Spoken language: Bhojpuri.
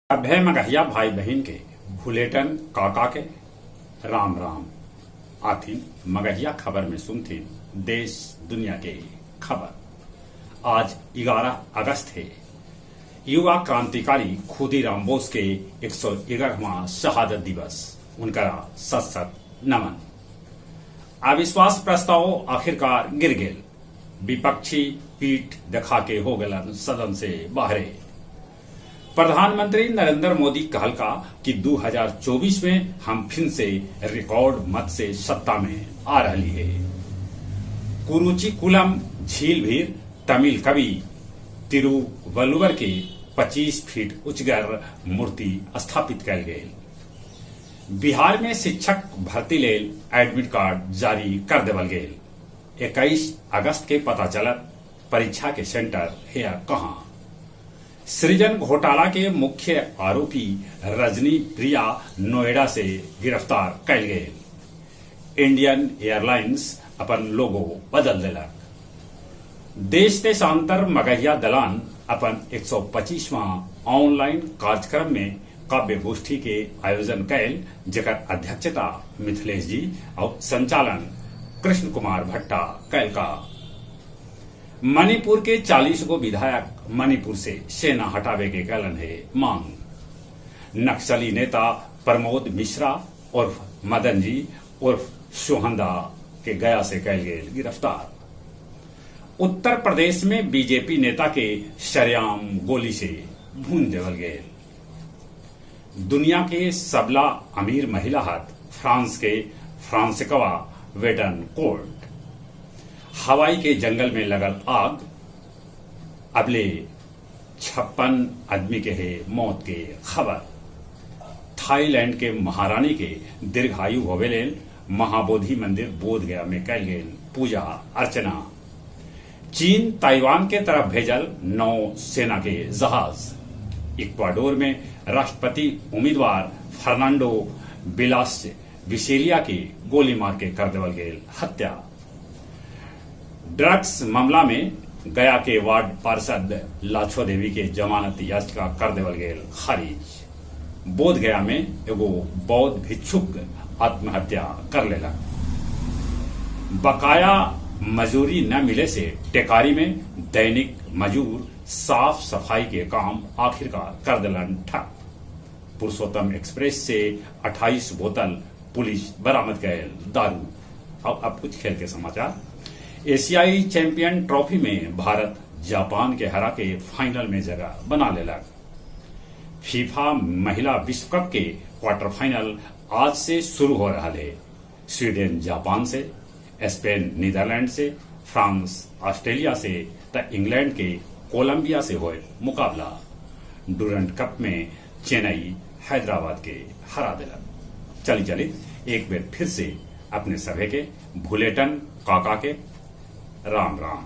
अभय मगहिया भाई बहन के भुलेटन काका के राम राम आथिन मगहिया खबर में सुनथी देश दुनिया के खबर। आज 11 अगस्त है। युवा क्रांतिकारी खुदीराम बोस के 111वां शहादत दिवस। उनका सत सत नमन। अविश्वास प्रस्ताव आखिरकार गिर गेल। विपक्षी पीठ दिखा के हो गलन सदन से बाहरे। प्रधानमंत्री नरेंद्र मोदी कहलका कि 2024 में हम फिर से रिकॉर्ड मत से सत्ता में आ रही है। कुरुचिकुलम झील भी तमिल कवि तिरुवल्लुवर के 25 फीट उचगर मूर्ति स्थापित कल गई। बिहार में शिक्षक भर्ती लेल एडमिट कार्ड जारी कर देवल गेल। 21 अगस्त के पता चलत परीक्षा के सेंटर है कहां। सृजन घोटाला के मुख्य आरोपी रजनी प्रिया नोएडा से गिरफ्तार कल गए। इंडियन एयरलाइंस अपन लोगो बदल दिलक। देश देशांतर मगहिया दलान अपन 125वां ऑनलाइन कार्यक्रम में काव्य गोष्ठी के आयोजन कैल, जेकर अध्यक्षता मिथिलेश जी और संचालन कृष्ण कुमार भट्टा कैल का। मणिपुर के 40 गो विधायक मणिपुर से सेना हटावे के कैलन है मांग। नक्सली नेता प्रमोद मिश्रा उर्फ मदन जी उर्फ सोहंदा के गया से कैल गए गिरफ्तार। उत्तर प्रदेश में बीजेपी नेता के सरेआम गोली से भून देवल गए। दुनिया के सबला अमीर महिला हाथ फ्रांस के फ्रांसिकवा वेटन कोर्ट। हवाई के जंगल में लगल आग, अबले 56 आदमी के है मौत के खबर। थाईलैंड के महारानी के दीर्घायु होवे लेल महाबोधि मंदिर बोध गया में कैल गेल पूजा अर्चना। चीन ताइवान के तरफ भेजल 9 सेना के जहाज। इक्वाडोर में राष्ट्रपति उम्मीदवार फर्नांडो बिलास विसेलिया की गोली मार के कर देवल गेल हत्या। ड्रग्स मामला में गया के वार्ड पार्षद लाछो देवी के जमानत याचिका कर देवल गेल खारिज। बोध गया में एगो बौद्ध भिक्षुक आत्महत्या कर लेला। बकाया मजूरी न मिले से टेकारी में दैनिक मजूर साफ सफाई के काम आखिरकार कर दिलन ठप। पुरुषोत्तम एक्सप्रेस से 28 बोतल पुलिस बरामद कैल दारू। अब कुछ खेल के समाचार। एशियाई चैंपियन ट्रॉफी में भारत जापान के हरा के फाइनल में जगह बना लेलक। फीफा महिला विश्व कप के क्वार्टर फाइनल आज से शुरू हो रहा है। स्वीडन जापान से, स्पेन नीदरलैंड से, फ्रांस ऑस्ट्रेलिया से तो इंग्लैंड के कोलंबिया से होए मुकाबला। डूरंट कप में चेन्नई हैदराबाद के हरा दिलक। चली एक बार फिर से अपने सभे के भुलेटन काका के राम राम।